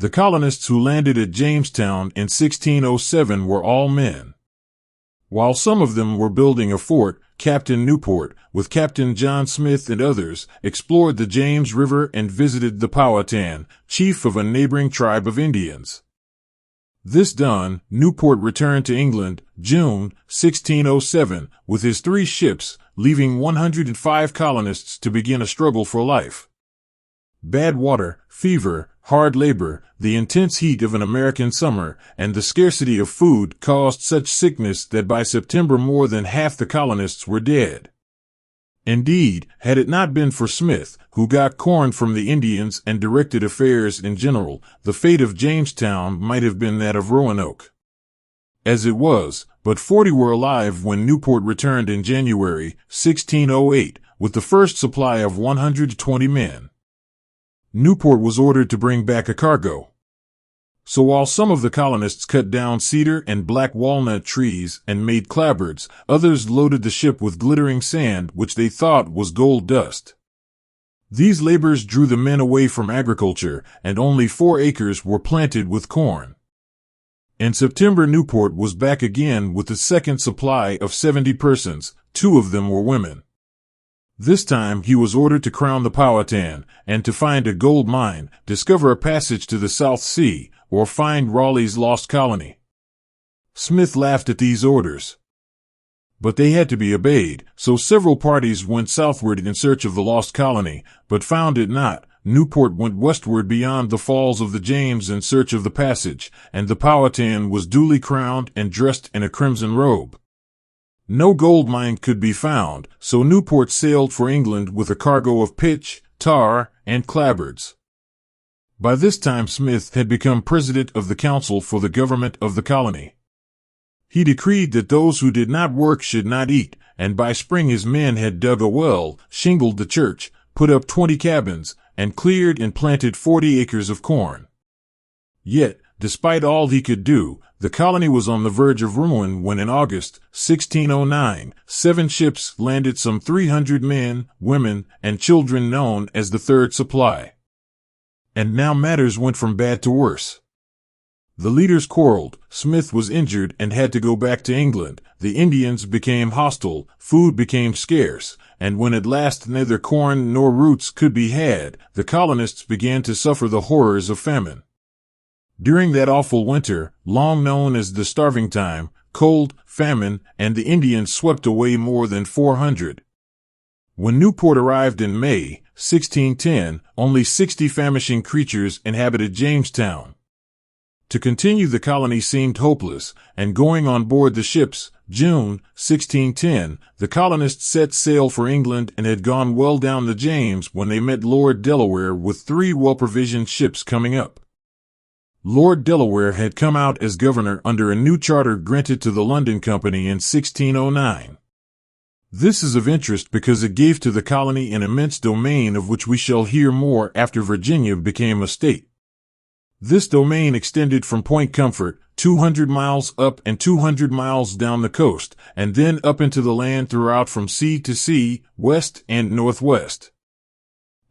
The colonists who landed at Jamestown in 1607 were all men. While some of them were building a fort, Captain Newport, with Captain John Smith and others, explored the James River and visited the Powhatan, chief of a neighboring tribe of Indians. This done, Newport returned to England, June 1607, with his 3 ships, leaving 105 colonists to begin a struggle for life. Bad water, fever, hard labor, the intense heat of an American summer, and the scarcity of food caused such sickness that by September more than half the colonists were dead. Indeed, had it not been for Smith, who got corn from the Indians and directed affairs in general, the fate of Jamestown might have been that of Roanoke. As it was, but 40 were alive when Newport returned in January 1608 with the first supply of 120 men. Newport was ordered to bring back a cargo. So while some of the colonists cut down cedar and black walnut trees and made clapboards, others loaded the ship with glittering sand which they thought was gold dust. These labors drew the men away from agriculture, and only 4 acres were planted with corn. In September, Newport was back again with the second supply of 70 persons, 2 of them were women. This time he was ordered to crown the Powhatan, and to find a gold mine, discover a passage to the South Sea, or find Raleigh's lost colony. Smith laughed at these orders. But they had to be obeyed, so several parties went southward in search of the lost colony, but found it not. Newport went westward beyond the falls of the James in search of the passage, and the Powhatan was duly crowned and dressed in a crimson robe. No gold mine could be found, so Newport sailed for England with a cargo of pitch, tar, and clapboards. By this time Smith had become president of the council for the government of the colony. He decreed that those who did not work should not eat, and by spring his men had dug a well, shingled the church, put up 20 cabins, and cleared and planted 40 acres of corn. Yet, despite all he could do, the colony was on the verge of ruin when in August 1609, 7 ships landed some 300 men, women, and children known as the Third Supply. And now matters went from bad to worse. The leaders quarreled, Smith was injured and had to go back to England, the Indians became hostile, food became scarce, and when at last neither corn nor roots could be had, the colonists began to suffer the horrors of famine. During that awful winter, long known as the starving time, cold, famine, and the Indians swept away more than 400. When Newport arrived in May 1610, only 60 famishing creatures inhabited Jamestown. To continue the colony seemed hopeless, and going on board the ships, June 1610, the colonists set sail for England and had gone well down the James when they met Lord Delaware with 3 well-provisioned ships coming up. Lord Delaware had come out as governor under a new charter granted to the London Company in 1609. This is of interest because it gave to the colony an immense domain of which we shall hear more after Virginia became a state. This domain extended from Point Comfort, 200 miles up and 200 miles down the coast, and then up into the land throughout from sea to sea, west and northwest.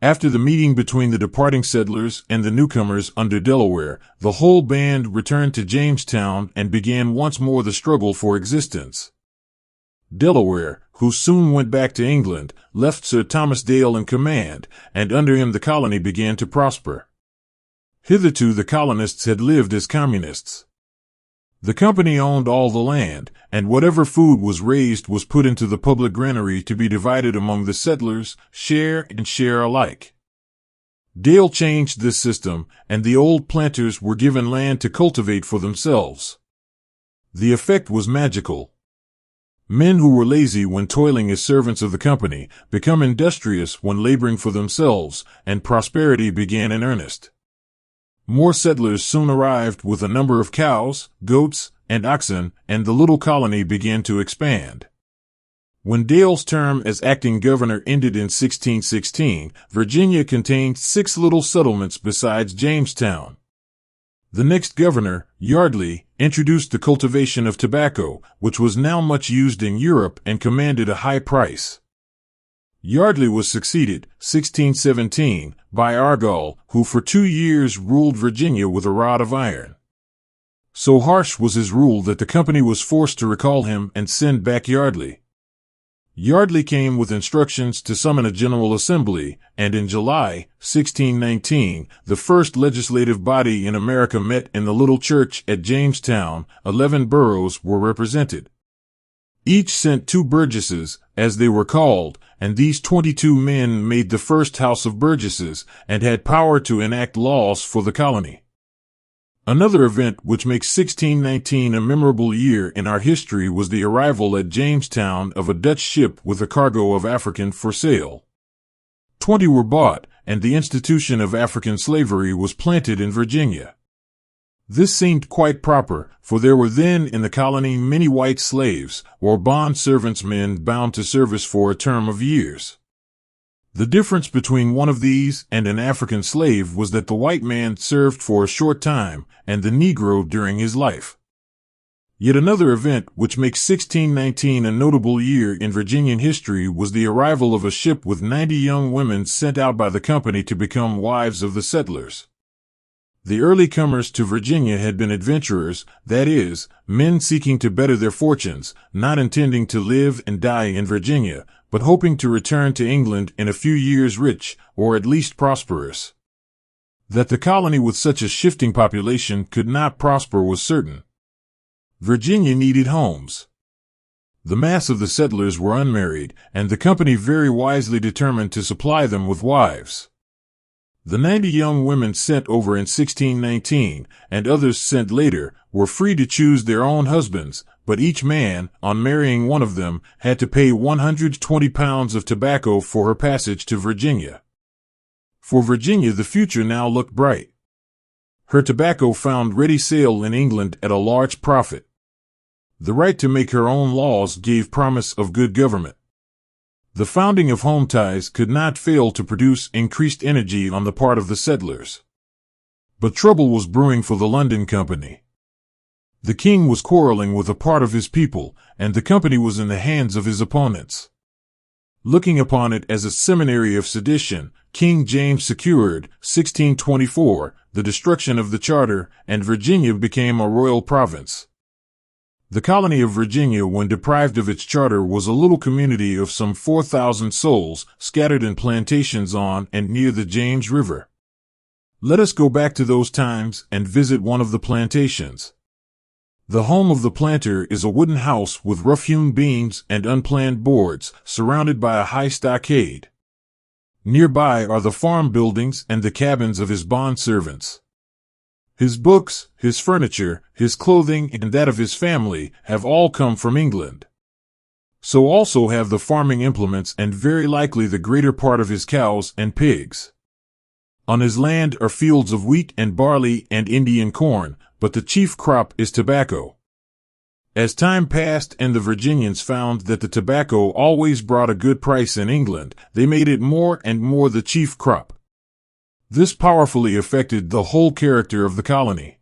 After the meeting between the departing settlers and the newcomers under Delaware, the whole band returned to Jamestown and began once more the struggle for existence. Delaware, who soon went back to England, left Sir Thomas Dale in command, and under him the colony began to prosper. Hitherto the colonists had lived as communists. The company owned all the land, and whatever food was raised was put into the public granary to be divided among the settlers, share and share alike. Dale changed this system, and the old planters were given land to cultivate for themselves. The effect was magical. Men who were lazy when toiling as servants of the company become industrious when laboring for themselves, and prosperity began in earnest. More settlers soon arrived with a number of cows, goats, and oxen, and the little colony began to expand. When Dale's term as acting governor ended in 1616, Virginia contained 6 little settlements besides Jamestown. The next governor, Yardley, introduced the cultivation of tobacco, which was now much used in Europe and commanded a high price. Yardley was succeeded, 1617, by Argall, who for 2 years ruled Virginia with a rod of iron. So harsh was his rule that the company was forced to recall him and send back Yardley. Yardley came with instructions to summon a General Assembly, and in July, 1619, the first legislative body in America met in the little church at Jamestown. 11 boroughs were represented. Each sent 2 burgesses, as they were called, and these 22 men made the first House of Burgesses and had power to enact laws for the colony. Another event which makes 1619 a memorable year in our history was the arrival at Jamestown of a Dutch ship with a cargo of African for sale. 20 were bought, and the institution of African slavery was planted in Virginia. This seemed quite proper, for there were then in the colony many white slaves, or bond servants, men bound to service for a term of years. The difference between one of these and an African slave was that the white man served for a short time, and the Negro during his life. Yet another event which makes 1619 a notable year in Virginian history was the arrival of a ship with 90 young women sent out by the company to become wives of the settlers. The early comers to Virginia had been adventurers, that is, men seeking to better their fortunes, not intending to live and die in Virginia, but hoping to return to England in a few years rich, or at least prosperous. That the colony with such a shifting population could not prosper was certain. Virginia needed homes. The mass of the settlers were unmarried, and the company very wisely determined to supply them with wives. The 90 young women sent over in 1619, and others sent later, were free to choose their own husbands, but each man, on marrying one of them, had to pay 120 pounds of tobacco for her passage to Virginia. For Virginia the future now looked bright. Her tobacco found ready sale in England at a large profit. The right to make her own laws gave promise of good government. The founding of home ties could not fail to produce increased energy on the part of the settlers. But trouble was brewing for the London Company. The king was quarreling with a part of his people, and the company was in the hands of his opponents. Looking upon it as a seminary of sedition, King James secured, 1624, the destruction of the charter, and Virginia became a royal province. The colony of Virginia, when deprived of its charter, was a little community of some 4,000 souls, scattered in plantations on and near the James River. Let us go back to those times and visit one of the plantations. The home of the planter is a wooden house with rough-hewn beams and unplanned boards, surrounded by a high stockade. Nearby are the farm buildings and the cabins of his bond servants. His books, his furniture, his clothing, and that of his family have all come from England. So also have the farming implements and very likely the greater part of his cows and pigs. On his land are fields of wheat and barley and Indian corn, but the chief crop is tobacco. As time passed and the Virginians found that the tobacco always brought a good price in England, they made it more and more the chief crop. This powerfully affected the whole character of the colony.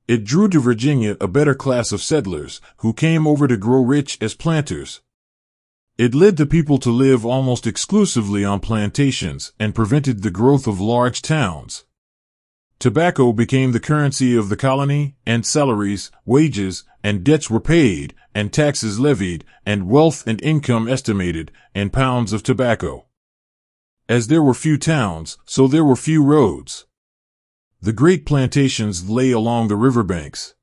It drew to Virginia a better class of settlers, who came over to grow rich as planters. It led the people to live almost exclusively on plantations and prevented the growth of large towns. Tobacco became the currency of the colony, and salaries, wages, and debts were paid, and taxes levied, and wealth and income estimated, in pounds of tobacco. As there were few towns, so there were few roads. The great plantations lay along the riverbanks.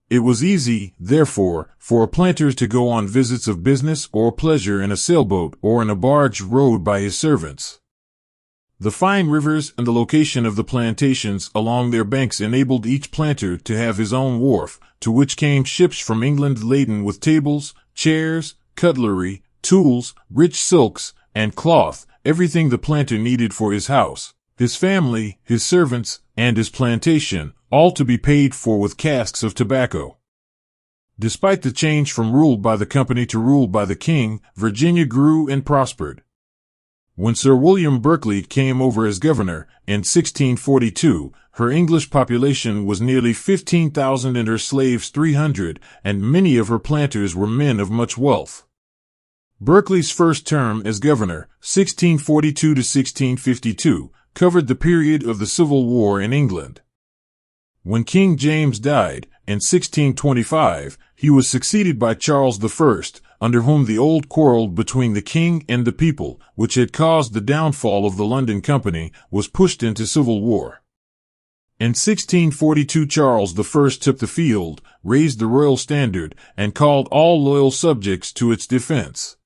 It was easy, therefore, for a planter to go on visits of business or pleasure in a sailboat or in a barge rowed by his servants. The fine rivers and the location of the plantations along their banks enabled each planter to have his own wharf, to which came ships from England laden with tables, chairs, cutlery, tools, rich silks, and cloth, everything the planter needed for his house, his family, his servants, and his plantation, all to be paid for with casks of tobacco. Despite the change from ruled by the company to ruled by the king, Virginia grew and prospered. When Sir William Berkeley came over as governor, in 1642, her English population was nearly 15,000 and her slaves 300, and many of her planters were men of much wealth. Berkeley's first term as governor, 1642 to 1652, covered the period of the Civil War in England. When King James died, in 1625, he was succeeded by Charles I, under whom the old quarrel between the king and the people, which had caused the downfall of the London Company, was pushed into civil war. In 1642 Charles I took the field, raised the royal standard, and called all loyal subjects to its defense.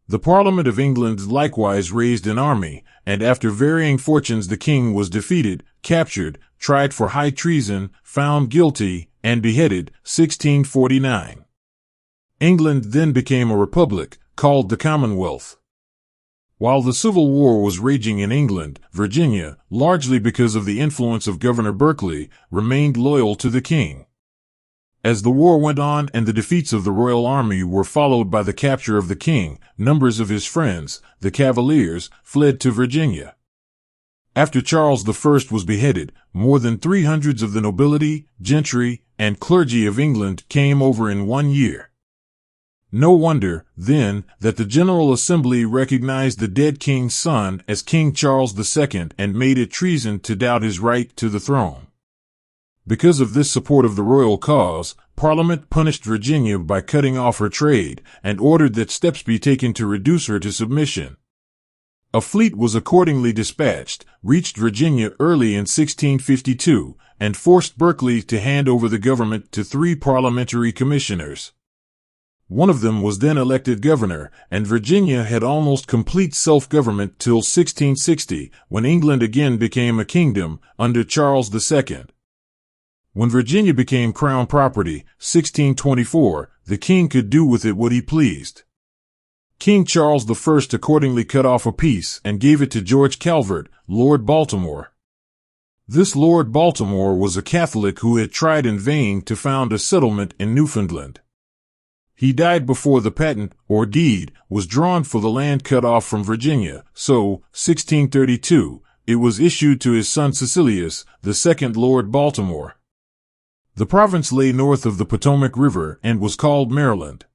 The Parliament of England likewise raised an army, and after varying fortunes the king was defeated, captured, tried for high treason, found guilty, and beheaded, 1649. England then became a republic, called the Commonwealth. While the Civil War was raging in England, Virginia, largely because of the influence of Governor Berkeley, remained loyal to the king. As the war went on and the defeats of the royal army were followed by the capture of the king, numbers of his friends, the Cavaliers, fled to Virginia. After Charles I was beheaded, more than 300 of the nobility, gentry, and clergy of England came over in 1 year. No wonder, then, that the General Assembly recognized the dead king's son as King Charles II and made it treason to doubt his right to the throne. Because of this support of the royal cause, Parliament punished Virginia by cutting off her trade, and ordered that steps be taken to reduce her to submission. A fleet was accordingly dispatched, reached Virginia early in 1652, and forced Berkeley to hand over the government to 3 parliamentary commissioners. One of them was then elected governor, and Virginia had almost complete self-government till 1660, when England again became a kingdom, under Charles II. When Virginia became crown property, 1624, the king could do with it what he pleased. King Charles I accordingly cut off a piece and gave it to George Calvert, Lord Baltimore. This Lord Baltimore was a Catholic who had tried in vain to found a settlement in Newfoundland. He died before the patent, or deed, was drawn for the land cut off from Virginia, so, 1632, it was issued to his son Cecilius, the second Lord Baltimore. The province lay north of the Potomac River and was called Maryland.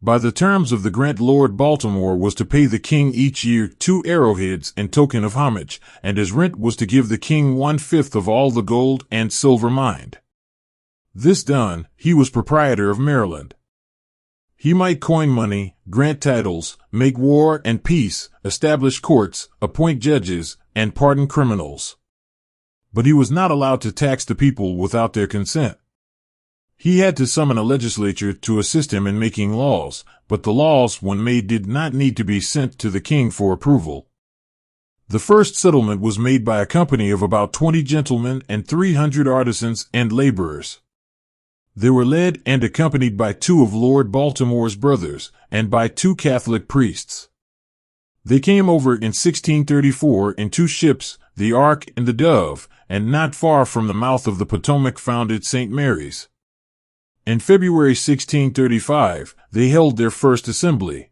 By the terms of the grant, Lord Baltimore was to pay the king each year 2 arrowheads in token of homage, and as rent was to give the king 1/5 of all the gold and silver mined. This done, he was proprietor of Maryland. He might coin money, grant titles, make war and peace, establish courts, appoint judges, and pardon criminals. But he was not allowed to tax the people without their consent. He had to summon a legislature to assist him in making laws, but the laws, when made, did not need to be sent to the king for approval. The first settlement was made by a company of about 20 gentlemen and 300 artisans and laborers. They were led and accompanied by 2 of Lord Baltimore's brothers, and by 2 Catholic priests. They came over in 1634 in 2 ships, the Ark and the Dove, and not far from the mouth of the Potomac founded St. Mary's. In February 1635, they held their first assembly.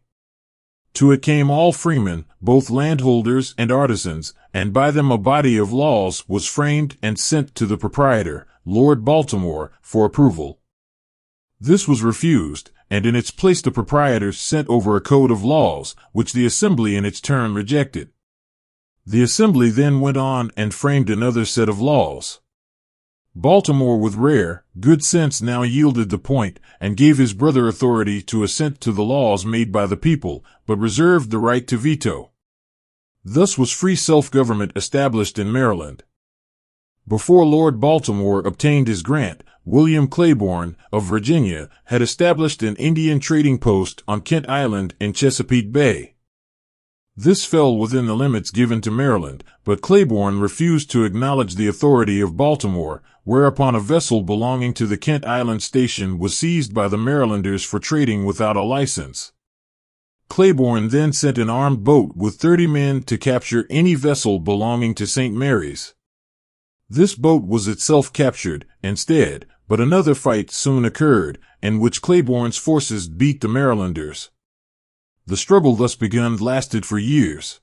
To it came all freemen, both landholders and artisans, and by them a body of laws was framed and sent to the proprietor, Lord Baltimore, for approval. This was refused, and in its place the proprietor sent over a code of laws, which the assembly in its turn rejected. The assembly then went on and framed another set of laws. Baltimore, with rare good sense, now yielded the point, and gave his brother authority to assent to the laws made by the people, but reserved the right to veto. Thus was free self-government established in Maryland. Before Lord Baltimore obtained his grant, William Claiborne, of Virginia, had established an Indian trading post on Kent Island in Chesapeake Bay. This fell within the limits given to Maryland, but Claiborne refused to acknowledge the authority of Baltimore, whereupon a vessel belonging to the Kent Island station was seized by the Marylanders for trading without a license. Claiborne then sent an armed boat with 30 men to capture any vessel belonging to St. Mary's. This boat was itself captured, instead, but another fight soon occurred, in which Claiborne's forces beat the Marylanders. The struggle thus begun lasted for years.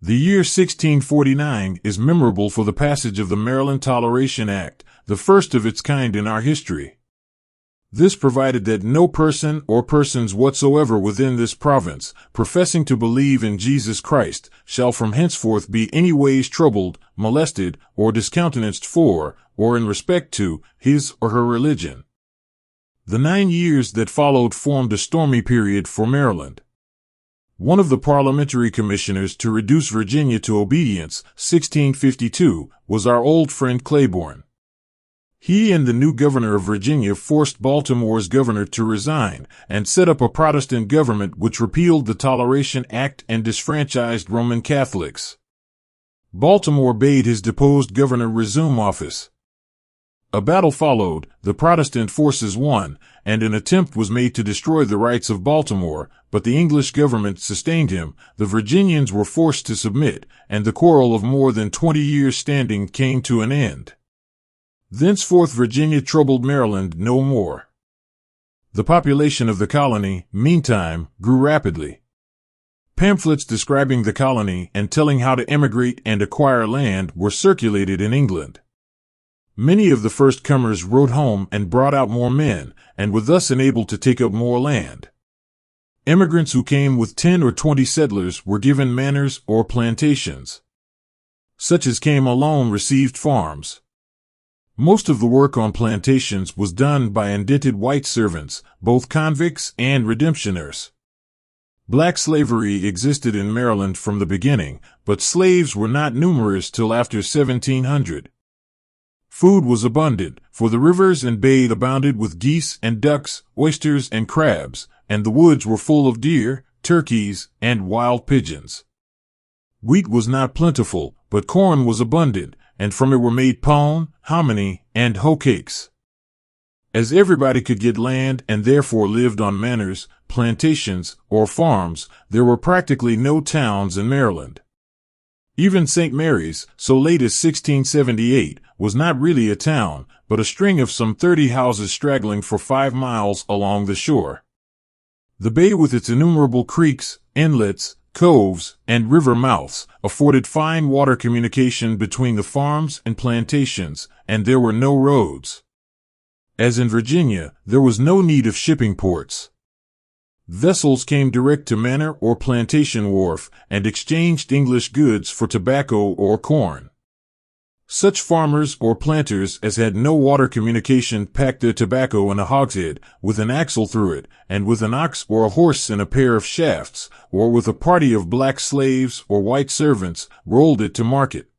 The year 1649 is memorable for the passage of the Maryland Toleration Act, the first of its kind in our history. This provided that no person or persons whatsoever within this province, professing to believe in Jesus Christ, shall from henceforth be any ways troubled, molested, or discountenanced for, or in respect to, his or her religion. The 9 years that followed formed a stormy period for Maryland. One of the parliamentary commissioners to reduce Virginia to obedience, 1652, was our old friend Claiborne. He and the new governor of Virginia forced Baltimore's governor to resign and set up a Protestant government which repealed the Toleration Act and disfranchised Roman Catholics. Baltimore bade his deposed governor resume office. A battle followed, the Protestant forces won, and an attempt was made to destroy the rights of Baltimore, but the English government sustained him, the Virginians were forced to submit, and the quarrel of more than 20 years' standing came to an end. Thenceforth Virginia troubled Maryland no more. The population of the colony, meantime, grew rapidly. Pamphlets describing the colony and telling how to emigrate and acquire land were circulated in England. Many of the first comers wrote home and brought out more men, and were thus enabled to take up more land. Immigrants who came with 10 or 20 settlers were given manors or plantations. Such as came alone received farms. Most of the work on plantations was done by indented white servants, both convicts and redemptioners. Black slavery existed in Maryland from the beginning, but slaves were not numerous till after 1700. Food was abundant, for the rivers and bay abounded with geese and ducks, oysters and crabs, and the woods were full of deer, turkeys, and wild pigeons. Wheat was not plentiful, but corn was abundant, and from it were made pone, hominy, and hoe cakes. As everybody could get land and therefore lived on manors, plantations, or farms, there were practically no towns in Maryland. Even St. Mary's, so late as 1678, was not really a town, but a string of some 30 houses straggling for 5 miles along the shore. The bay with its innumerable creeks, inlets, coves, and river mouths afforded fine water communication between the farms and plantations, and there were no roads. As in Virginia, there was no need of shipping ports. Vessels came direct to manor or plantation wharf and exchanged English goods for tobacco or corn. Such farmers or planters as had no water communication packed their tobacco in a hogshead, with an axle through it, and with an ox or a horse in a pair of shafts, or with a party of black slaves or white servants, rolled it to market.